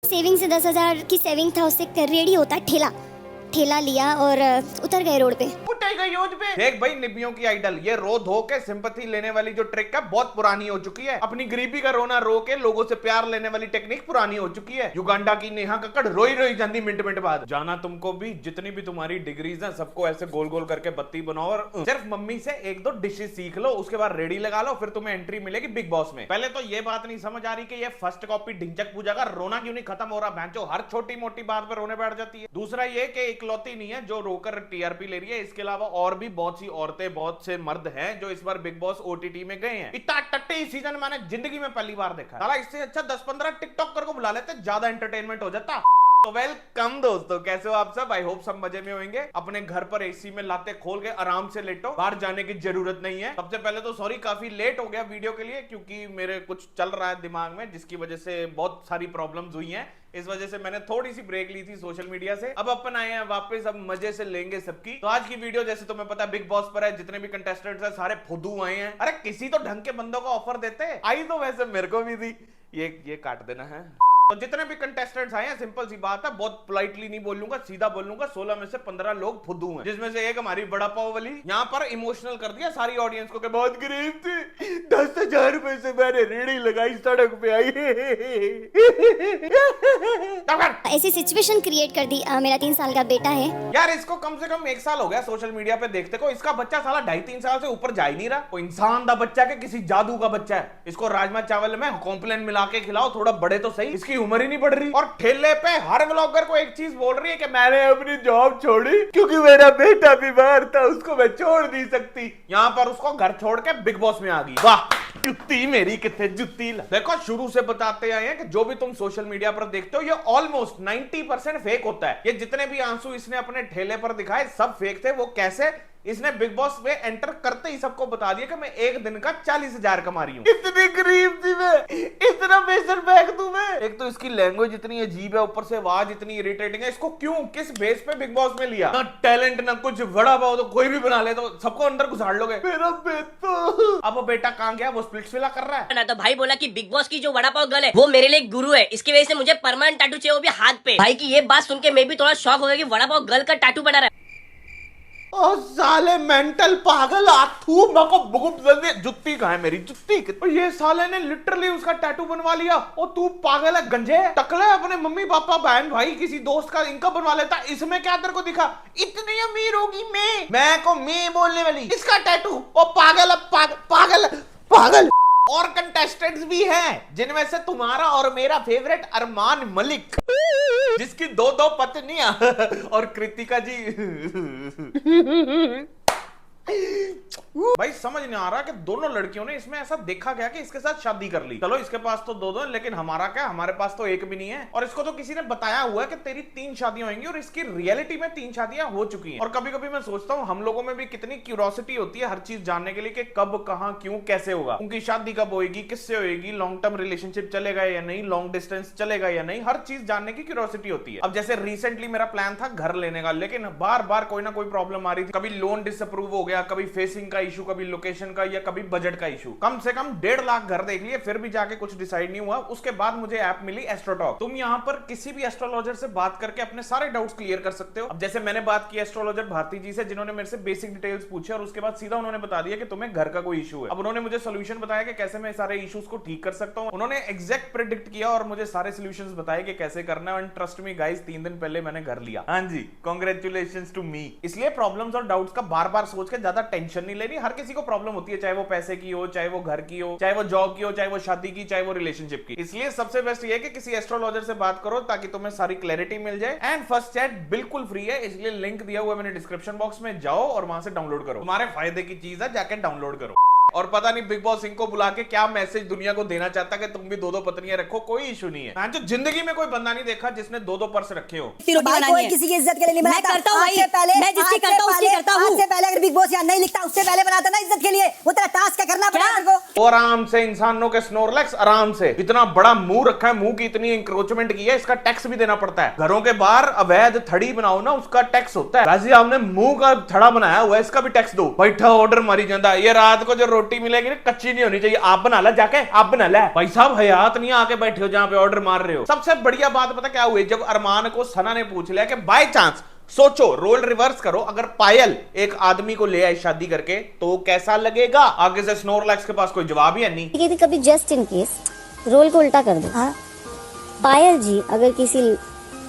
Saving से 10,000 की saving था, उससे रेडी होता ठेला लिया और उतर गए रोड पे। देख भाई, निबियों की आइडल, ये रो धो के सिंपैथी लेने वाली जो ट्रिक है बहुत पुरानी हो चुकी है। अपनी गरीबी का रोना रो के लोगों से प्यार लेने वाली टेक्निक पुरानी हो चुकी है। युगांडा की नेहा कक्कड़ रोई रोई जाती मिनट बाद। जाना तुमको भी, जितनी भी तुम्हारी डिग्रीज हैं सबको ऐसे गोल गोल करके बत्ती बनाओ और सिर्फ मम्मी से 1-2 डिशेस सीख लो, उसके बाद रेडी लगा लो, फिर तुम्हें एंट्री मिलेगी बिग बॉस में। पहले तो ये बात नहीं समझ आ रही कि ये फर्स्ट कॉपी ढिंचक पूजा का रोना क्यों नहीं खत्म हो रहा, भैंचो हर छोटी मोटी बात पर रोने बैठ जाती है। दूसरा ये कि इकलौती नहीं है जो रोकर टीआरपी ले रही है, इसके अलावा और भी बहुत सी औरतें, बहुत से मर्द हैं जो इस बार बिग बॉस ओटीटी में गए हैं। इतना टट्टे सीजन मैंने जिंदगी में पहली बार देखा। साला इससे अच्छा 10-15 टिकटॉकर को बुला लेते, ज्यादा एंटरटेनमेंट हो जाता। तो वेलकम दोस्तों, कैसे हो आप सब? आई होप सब मजे में होंगे। अपने घर पर एसी में लाते खोल के आराम से लेटो, बाहर जाने की जरूरत नहीं है। सबसे पहले तो सॉरी, काफी लेट हो गया वीडियो के लिए, क्योंकि मेरे कुछ चल रहा है दिमाग में जिसकी वजह से बहुत सारी प्रॉब्लम्स हुई हैं। इस वजह से मैंने थोड़ी सी ब्रेक ली थी सोशल मीडिया से। अब अपन आए हैं वापस, अब मजे से लेंगे सबकी। तो आज की वीडियो जैसे तुम्हें पता है बिग बॉस पर है, जितने भी कंटेस्टेंट्स हैं सारे फुदू आए हैं। अरे किसी तो ढंग के बंदों को ऑफर देते। आई तो वैसे मेरे को भी थी, ये काट देना है। तो जितने भी कंटेस्टेंट्स आए हैं, सिंपल सी बात है, बहुत पोलाइटली नहीं बोलूंगा, सीधा बोलूंगा, 16 में से 15 लोग फुद्दू हैं, जिसमें से एक हमारी बड़ा पाव वाली यहाँ पर इमोशनल कर दिया सारी ऑडियंस को कि बहुत गरीब थी, 10,000 रुपए से मैंने रेडी लगाई, सड़क पे आई। ऐसी सिचुएशन क्रिएट कर दी। मेरा 3 साल का बेटा है यार, इसको कम से कम 1 साल हो गया सोशल मीडिया पे देखते को। इसका बच्चा साला 2.5-3 साल से ऊपर जा ही नहीं रहा। कोई इंसान दा बच्चा के किसी जादू का बच्चा है। इसको राजमा चावल में कॉम्प्लेन मिला के खिलाओ, थोड़ा बड़े तो सही, इसकी उम्र ही नहीं बढ़ रही। और ठेले पे हर व्लॉगर को एक चीज बोल रही है कि मैंने अपनी जॉब छोड़ी क्योंकि मेरा बेटा बीमार था, उसको मैं छोड़ नहीं सकती। यहाँ पर उसको घर छोड़ के बिग बॉस में आ गई। वाह, जुत्ती मेरी कितने जुत्ती। देखो, शुरू से बताते आए हैं कि जो भी तुम सोशल मीडिया पर देखते हो ये ऑलमोस्ट 90% फेक होता है। ये जितने भी आंसू इसने अपने ठेले पर दिखाए सब फेक थे। वो कैसे? इसने बिग बॉस में एंटर करते ही सबको बता दिया कि मैं एक दिन का 40,000 कमा रही हूँ। इतनी गरीब थी मैं, इतना प्रेशर बैग दूं मैं। एक तो इसकी लैंग्वेज इतनी अजीब है, ऊपर से आवाज इतनी इरिटेटिंग है। इसको क्यों, किस बेस पे बिग बॉस में लिया? ना टैलेंट ना कुछ, बड़ा पाओ तो कोई भी बना ले तो सबको अंदर घुसाड़ लोगे। मेरा बेटा, अब वो बेटा कहाँ गया? वो स्प्लिट्सविला कर रहा है ना। तो भाई बोला कि बिग बॉस की जो वड़ा पाव गर्ल है वो मेरे लिए गुरु है, इसकी वजह से मुझे परमानेंट टैटू चाहिए, वो भी हाथ पे। भाई की ये बात सुन के मैं भी थोड़ा शॉक हो गया कि वड़ा पाव गर्ल का टैटू बना रहा है। ओ साले मेंटल पागल, आथू मको बहुत जल्दी। जुत्ती कहाँ है मेरी जुत्ती? और ये साले ने लिटरली उसका टैटू बनवा लिया। ओ तू पागल है, गंजे टकले, अपने मम्मी पापा बहन भाई किसी दोस्त का इनका बनवा लेता। इसमें क्या तेरे को दिखा? इतनी अमीर होगी मैं को मैं बोलने वाली, इसका टैटू। ओ पागल पागल पागल। और कंटेस्टेंट्स भी हैं जिनमें से तुम्हारा और मेरा फेवरेट अरमान मलिक, जिसकी 2 पत्नियां, और कृतिका जी। भाई समझ नहीं आ रहा कि दोनों लड़कियों ने इसमें ऐसा देखा क्या कि इसके साथ शादी कर ली। चलो इसके पास तो 2 लेकिन हमारा क्या, हमारे पास तो 1 भी नहीं है। और इसको तो किसी ने बताया हुआ है कि तेरी 3 शादियां होंगी, और इसकी रियलिटी में 3 शादियां हो चुकी हैं। और कभी कभी मैं सोचता हूँ हम लोगों में भी कितनी क्यूरोसिटी होती है हर चीज जानने के लिए कि कब, कहां, क्यों, कैसे होगा, उनकी शादी कब होगी, किससे होगी, लॉन्ग टर्म रिलेशनशिप चलेगा या नहीं, लॉन्ग डिस्टेंस चलेगा या नहीं, हर चीज जानने की क्यूरोसिटी होती है। अब जैसे रिसेंटली मेरा प्लान था घर लेने का, लेकिन बार बार कोई ना कोई प्रॉब्लम आ रही थी। कभी लोन डिसअप्रूव हो गया, कभी फेसिंग का इशू, कभी लोकेशन का, या कभी बजट का इशू। कम से कम 1.5 लाख घर देख लिए, फिर भी जाके कुछ डिसाइड नहीं हुआ। उसके बाद मुझे ऐप मिली एस्ट्रोटॉक। तुम यहाँ पर किसी भी एस्ट्रोलॉजर से बात करके अपने सारे डाउट्स क्लियर कर सकते हो। अब जैसे मैंने बात की एस्ट्रोलॉजर भारती जी से, जिन्होंने मेरे से बेसिक डिटेल्स पूछे और उसके बाद सीधा उन्होंने बता दिया कि तुम्हें घर का कोई इशू है। अब उन्होंने मुझे सोल्यूशन बताया कि कैसे मैं सारे इश्यूज को ठीक कर सकता हूँ। उन्होंने एग्जैक्ट प्रेडिक्ट किया और मुझे सारे सोल्यूशंस बताए कि कैसे करना है। एंड ट्रस्ट मी गाइस, 3 दिन पहले मैंने घर लिया। हाँ जी, कांग्रेचुलेशंस टू मी। इसलिए प्रॉब्लम्स और डाउट्स का बार बार सोच के ज्यादा टेंशन नहीं लेनी। हर किसी को प्रॉब्लम होती है, चाहे वो पैसे की हो, चाहे वो घर की हो, चाहे वो जॉब की हो, चाहे वो शादी की, चाहे वो रिलेशनशिप की। इसलिए सबसे बेस्ट ये है कि किसी एस्ट्रोलॉजर से बात करो ताकि तुम्हें सारी क्लैरिटी मिल जाए। एंड फर्स्ट चैट बिल्कुल फ्री है, इसलिए लिंक दिया हुआ है मैंने डिस्क्रिप्शन बॉक्स में, जाओ और वहां से डाउनलोड करो। तुम्हारे फायदे की चीज है, जाके डाउनलोड करो। और पता नहीं बिग बॉस इनको बुला के क्या मैसेज दुनिया को देना चाहता है कि तुम भी 2 पत्नियां रखो, कोई इशू नहीं है। मैं तो जिंदगी में कोई बंदा नहीं देखा जिसने 2 पर्स रखे हो। कोई किसी की इज्जत के लिए नहीं बनाता। मैं करता हूं भाई, मैं जिसकी करता हूं उसकी करता हूं। आज से पहले अगर बिग बॉस या नहीं लिखता उससे पहले बनाता ना इज्जत के लिए, वो तेरा टास्क क्या करना पड़ा तेरे को। और आराम से इंसानों के स्नोरलेक्स, आराम से। इतना बड़ा मुंह रखा है, मुंह की इतनी इंक्रोचमेंट की है, इसका टैक्स भी देना पड़ता है। घरों के बाहर अवैध थड़ी बनाओ ना, उसका टैक्स होता है। वैसे आपने मुंह का थड़ा बनाया हुआ है, इसका भी टैक्स दो। बैठा ऑर्डर मारी जाता है। ये रात को जो रोटी रोटी मिलेगी ना कच्ची नहीं होनी चाहिए। आप बना ला जाके, आप बना ला। भाई साहब हयात नहीं आके बैठे हो जहां पे ऑर्डर मार रहे हो। सबसे बढ़िया बात पता क्या हुई, जब अरमान को सना ने पूछ लिया कि बाय चांस सोचो, रोल रिवर्स करो, अगर पायल एक आदमी को ले आए शादी करके तो कैसा लगेगा? आगे से स्नोरलैक्स के पास कोई जवाब ही है नहीं। ये थी कभी जस्ट इन केस रोल को उल्टा कर दो। हाँ पायल जी अगर किसी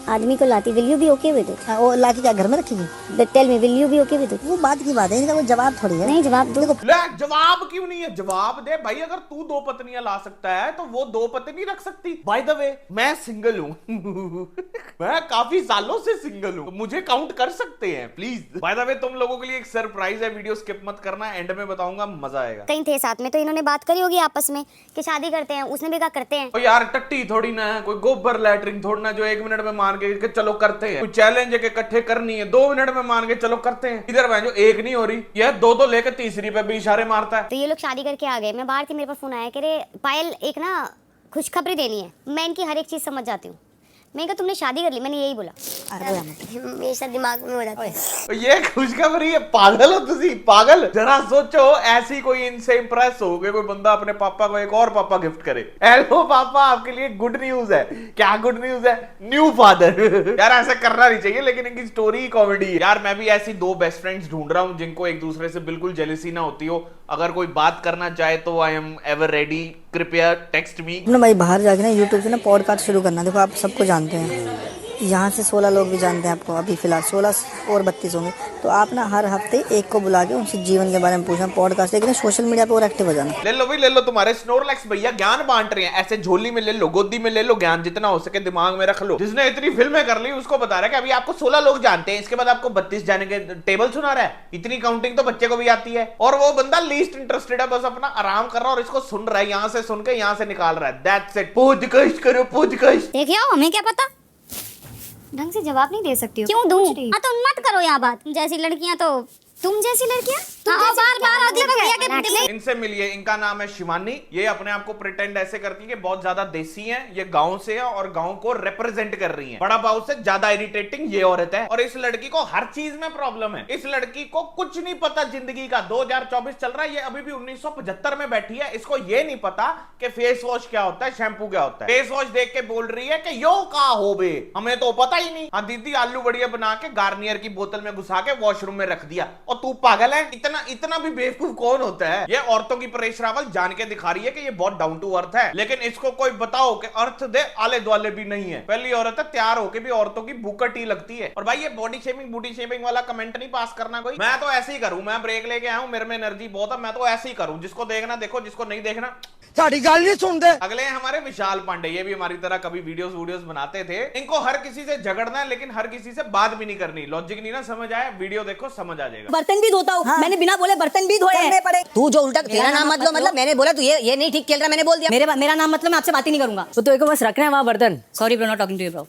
आदमी को लाती, will you be okay with it? वो लाके क्या घर में रखेगी? Tell me, will you be okay with it? वो बात की बात है, इनका वो जवाब थोड़ी है। नहीं जवाब दो। ले, जवाब क्यों नहीं है? जवाब दे भाई। अगर तू 2 पत्नियां ला सकता है तो वो 2 पत्नी रख सकती। बाय द वे मैं सिंगल हूं मैं काफी सालों से सिंगल हूं, मुझे काउंट कर सकते हैं प्लीज। बाय द वे तुम लोगों के लिए एक सरप्राइज है, वीडियो स्किप मत करना, एंड में बताऊंगा, मजा आएगा। कहीं थे साथ में तो इन्होंने बात करी होगी आपस में कि शादी करते हैं, उसने भी कहा करते हैं। तो यार टट्टी थोड़ी ना है, कोई गोबर लैटरिंग थोड़ी ना जो 1 मिनट में मान के चलो करते हैं। कोई चैलेंज है कि इकट्ठे करनी है, 2 मिनट में मान के चलो करते हैं। इधर भाई जो एक नहीं हो रही, यह 2 लेकर तीसरी पे भी इशारे मारता है। तो ये लोग शादी करके आ गए। मैं बाहर थी, मेरे पास फोन आया कि रे पायल एक ना खुशखबरी देनी है। मैं इनकी हर एक चीज समझ जाती हूँ। मैं कहा तुमने शादी कर ली? मैंने यही बोला। हमेशा दिमाग में हो जाता है ये खुशखबरी है। पागल हो तुसी, पागल। जरा सोचो ऐसी कोई इनसे इंप्रेस हो गए कोई बंदा अपने पापा को एक और पापा गिफ्ट करे। हेलो पापा, आपके लिए गुड न्यूज है। क्या गुड न्यूज है? New father. यार ऐसा करना नहीं चाहिए, लेकिन इनकी स्टोरी कॉमेडी है। यार मैं भी ऐसी 2 बेस्ट फ्रेंड्स ढूंढ रहा हूँ जिनको एक दूसरे से बिल्कुल जेलसी ना होती हो। अगर कोई बात करना चाहे तो आई एम एवर रेडी, कृपया टेक्स्ट मी। अपने भाई बाहर जाके ना यूट्यूब से ना पॉडकास्ट शुरू करना। देखो आप सबको जानते हैं, यहाँ से 16 लोग भी जानते हैं आपको, अभी फिलहाल 16 और 32 होंगे। तो आप ना हर हफ्ते एक को बुला के उनसे जीवन के बारे में पूछना, पॉडकास्ट, लेकिन सोशल मीडिया पे और एक्टिव हो जाना। ले लो भाई ले लो, तुम्हारे स्नोरलैक्स भैया ज्ञान बांट रहे हैं। ऐसे झोली में ले लो, गोदी में ले लो, ज्ञान जितना हो सके दिमाग में रख लो। जिसने इतनी फिल्में कर ली उसको बता रहा है कि अभी आपको 16 लोग जानते हैं, इसके बाद आपको 32 जाने के टेबल सुना रहा है। इतनी काउंटिंग तो बच्चे को भी आती है। और वो बंदा लीस्ट इंटरेस्टेड है, बस अपना आराम कर रहा है और इसको सुन रहा है, यहां से सुन के यहां से निकाल रहा है। That's it. पूछताछ करो, पूछताछ। देखिए हमें क्या पता, ढंग से जवाब नहीं दे सकती हो। क्यों दूं? हाँ तो मत करो यहाँ बात। जैसी लड़कियां तो तुम जैसी लड़कियां इनसे मिलिए। इनका नाम है शिवानी। ये अपने आप को प्रिटेंड ऐसे करती है कि बहुत ज्यादा देसी है, ये गांव से है और गांव को रिप्रेजेंट कर रही है। बड़ा बाबू से ज्यादा इरिटेटिंग ये औरत है। और इस लड़की को हर चीज में प्रॉब्लम है। इस लड़की को कुछ नहीं पता जिंदगी का। 2024 चल रहा है, ये अभी भी 1975 में बैठी है। इसको ये नहीं पता कि फेस वॉश क्या होता है, शैम्पू क्या होता है। फेस वॉश देख के बोल रही है कि यो का हो बे, हमें तो पता ही नहीं। हाँ दीदी, आलू बढ़िया बना के गार्नियर की बोतल में घुसा के वॉशरूम में रख दिया। और तू पागल है? इतना भी बेवकूफ कौन होता है? ये औरतों की परेश रावल जान के दिखा रही है कि ये बहुत डाउन टू अर्थ है, लेकिन इसको कोई बताओ कि अर्थ दे आले द्वाले भी नहीं है। पहली औरत है तैयार होके भी औरतों की बुकटी लगती है। और भाई ये बॉडी शेमिंग बूटी शेमिंग वाला कमेंट नहीं पास करना कोई। मैं तो ऐसे ही करूं, मैं ब्रेक लेके आया हूं, मेरे में एनर्जी बहुत है, मैं तो ऐसे ही करूं। जिसको देखना देखो, जिसको नहीं देखना साड़ी गाल नहीं सुनते। अगले हमारे विशाल पांडे, ये भी हमारी तरह कभी वीडियोस बनाते थे। इनको हर किसी से झगड़ना है, लेकिन हर किसी से बात भी नहीं करनी। लॉजिक नहीं ना समझ आया, वीडियो देखो समझ आ जाएगा। बर्तन भी धोता हूँ। हाँ। मैंने बिना बोले बर्तन भी धोए करने पड़े। तू जो उल्टा तेरा नाम मत लो, मतलब मैंने बोला तू ये नहीं ठीक खेल रहा, मैंने बोल दिया मेरा नाम मतलब मैं आपसे बात ही नहीं करूंगा। तो तेरे को बस रखना है वहाँ बर्तन। Sorry bro, not talking to you bro,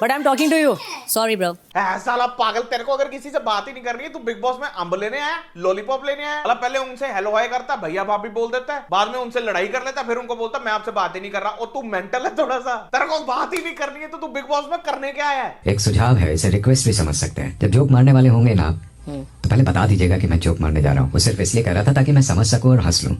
but I am talking to you. Sorry bro. साला पागल, तेरे को अगर किसी से बात ही नहीं करनी है, तू बिग बॉस में अंब लेने आया, लॉलीपॉप लेने आया। मतलब पहले उनसे हेलो हाय करता, भैया भाभी बोल देता है, बाद में उनसे लड़ाई कर लेता, फिर उनको बोलता मैं आपसे बात ही नहीं कर रहा। और तू मेंटल है थोड़ा सा? तेरे को बात ही नहीं करनी है तो तू बिग बॉस में करने क्या आया है? एक सुझाव है, इसे रिक्वेस्ट भी समझ सकते हैं। जब जोक मारने वाले होंगे ना तो पहले बता दीजिएगा कि मैं जोक मारने जा रहा हूँ। वो सिर्फ इसलिए कर रहा था ताकि मैं समझ सकूं और हंस लूं।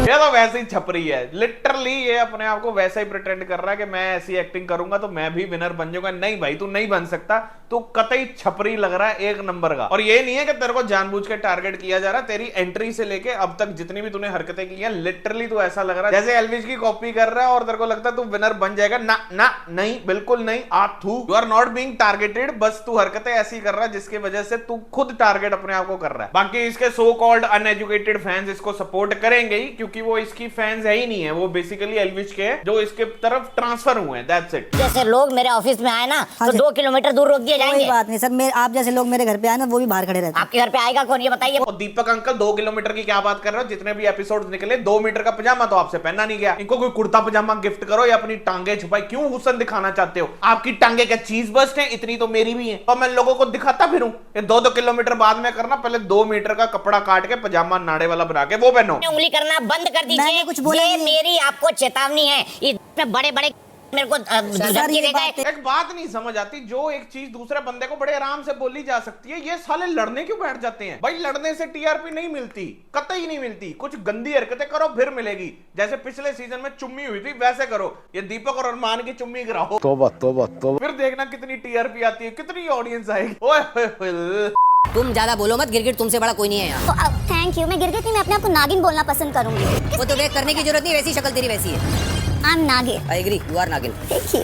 ये तो वैसे ही छपरी है, लिटरली ये अपने आप को वैसा ही प्रिटेंड कर रहा है कि मैं ऐसी एक्टिंग करूंगा तो मैं भी विनर बन जाऊंगा। नहीं भाई, तू नहीं बन सकता, तू कतई छपरी लग रहा है, 1 नंबर का। और ये नहीं है कि तेरे को जानबूझ के टारगेट किया जा रहा है। तेरी एंट्री से लेके अब तक जितनी भी तूने हरकतें की हैं, लिटरली तू ऐसा लग रहा है जैसे एल्विश की कॉपी कर रहा है और तेरे को लगता है तू विनर बन जाएगा। ना ना नहीं, बिल्कुल नहीं। You are not being targeted, बस तू हरकतें ऐसी कर रहा है जिसकी वजह से तू खुद टारगेट अपने आप को कर रहा है। बाकी इसके सो कॉल्ड अनएजुकेटेड फैंस इसको सपोर्ट करेंगे ही, क्योंकि वो इसकी फैंस है ही नहीं है। वो बेसिकली एल्विश के जो इसके तरफ ट्रांसफर हुए हैं, दैट्स इट। जैसे लोग मेरे ऑफिस में आए ना तो 2 किलोमीटर दूर रोक दिए जाएंगे। कोई बात नहीं सर, आप जैसे लोग मेरे घर पे आए ना वो भी बाहर खड़े रहते हैं। आपके घर पे आएगा कौन ये बताइए। और दीपक अंकल 2 किलोमीटर की क्या बात कर रहे हो? जितने भी एपिसोड्स निकले 2 मीटर का पजामा तो आपसे पहना नहीं गया। इनको कोई कुर्ता पजामा गिफ्ट करो या अपनी टांगे छुपाई। क्यों हुसन दिखाना चाहते हो? आपकी टांगे क्या चीज बस्ट है? इतनी तो मेरी भी है। तो मैं लोगों को दिखाता फिरूं? ये 2-2 किलोमीटर बाद में करना, पहले 2 मीटर का कपड़ा काट के पजामा नाड़े वाला बना के वो पहनो। उंगली करना बंद कर दीजिए। मैंने कुछ बोला ये नहीं। मेरी आपको चेतावनी है। इतने बड़े बड़े मेरे को सर, ये देगा बात एक बात नहीं समझ आती, जो एक चीज दूसरे बंदे को बड़े आराम से बोली जा सकती है, ये साले लड़ने क्यों बैठ जाते हैं? भाई लड़ने से टीआरपी नहीं मिलती, कतई नहीं मिलती। कुछ गंदी हरकतें करो फिर मिलेगी। जैसे पिछले सीजन में चुम्मी हुई थी वैसे करो, ये दीपक और अरमान की चुम्मी गिराओ, तौबा तौबा तौबा। फिर देखना कितनी टीआरपी आती है, कितनी ऑडियंस आएगी। ओए होए होए। तुम ज्यादा बोलो मत, गिरगिट तुमसे बड़ा कोई नहीं है यहाँ। Thank you. मैं गिरगिट नहीं, मैं अपने आप को नागिन बोलना पसंद करूंगी। वो तो वेट करने की जरूरत नहीं, वैसी शक्ल तेरी वैसी है। आई एम नागिन। आई एग्री, यू आर नागिन। Thank you.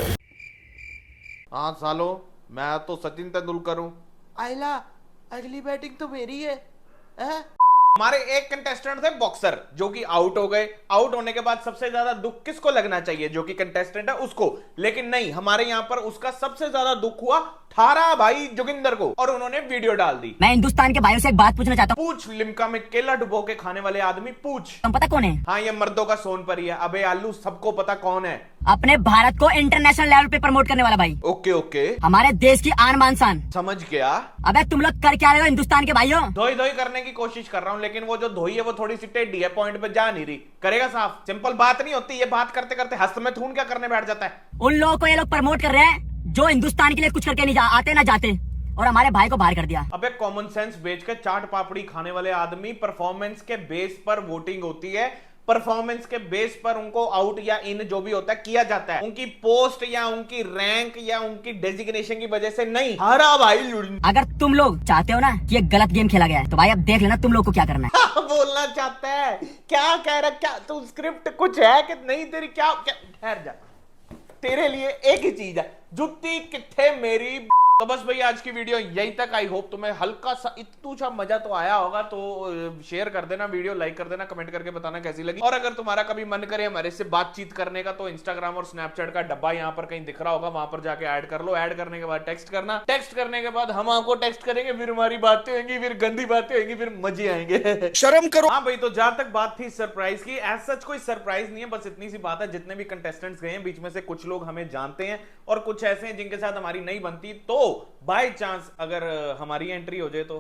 हाँ सालो, मैं तो सचिन तेंदुलकर हूँ। आइला, अगली बैटिंग तो मेरी है। हमारे एक कंटेस्टेंट थे बॉक्सर, जो कि आउट हो गए। आउट होने के बाद सबसे ज्यादा दुख किसको लगना चाहिए? जो कि कंटेस्टेंट है उसको। लेकिन नहीं, हमारे यहाँ पर उसका सबसे ज्यादा दुख हुआ थारा भाई जोगिंदर को, और उन्होंने वीडियो डाल दी। मैं हिंदुस्तान के भाइयों से एक बात पूछना चाहता हूँ। पूछ। लिम्का में केला डुबो के खाने वाले आदमी, पूछ। तुम पता कौन है? हाँ, ये मर्दों का सोनपरी है। अबे आलू, सबको पता कौन है। अपने भारत को इंटरनेशनल लेवल पे प्रमोट करने वाला भाई। ओके ओके, हमारे देश की आन बान शान। समझ गया। अबे तुम लोग कर क्या रहे हो हिंदुस्तान के भाइयों? धोई धोई करने की कोशिश कर रहा हूँ, लेकिन वो जो धोई है वो थोड़ी सी टेढ़ी है, पॉइंट पे जा नहीं रही। करेगा साफ? सिंपल बात नहीं होती ये। बात करते करते हस्त में थून क्या करने बैठ जाता है। उन लोगों को ये लोग प्रमोट कर रहे हैं जो हिंदुस्तान के लिए कुछ करके नहीं आते ना जाते, और हमारे भाई को बाहर कर दिया। अबे कॉमन सेंस बेच के चाट पापड़ी खाने वाले आदमी, परफॉर्मेंस के बेस पर वोटिंग होती है। परफॉर्मेंस के बेस पर उनको आउट या इन जो भी होता है किया जाता है, उनकी पोस्ट या उनकी रैंक या उनकी डेजिग्नेशन की वजह से नहीं। हरा भाई लुड़न। अगर तुम लोग चाहते हो ना कि ये गलत गेम खेला गया है, तो भाई अब देख लेना तुम लोग को क्या करना है। बोलना चाहता है क्या? कह रहा क्या तू? स्क्रिप्ट कुछ है कि नहीं तेरी? क्या क्या? ठहर जा, तेरे लिए एक ही चीज है, जुत्ती किथे मेरी। तो बस भाई आज की वीडियो यहीं तक। आई होप तुम्हें हल्का सा इतना सा मजा तो आया होगा। तो शेयर कर देना, वीडियो लाइक कर देना, कमेंट करके बताना कैसी लगी। और अगर तुम्हारा कभी मन करे हमारे से बातचीत करने का, तो इंस्टाग्राम और स्नैपचैट का डब्बा यहाँ पर कहीं दिख रहा होगा, वहां पर जाके ऐड कर लो। ऐड करने के बाद टेक्स्ट करना, टेक्स्ट करने के बाद हम आपको टेक्स्ट करेंगे, फिर हमारी बातें होंगी, फिर गंदी बातें होंगी, फिर मजे आएंगे। शर्म करो। हाँ भाई, तो जहां तक बात थी सरप्राइज की, एज सच कोई सरप्राइज नहीं है। बस इतनी सी बात है, जितने भी कंटेस्टेंट्स गए हैं बीच में से कुछ लोग हमें जानते हैं और कुछ ऐसे हैं जिनके साथ हमारी नहीं बनती। तो बाय चांस अगर हमारी एंट्री हो जाए तो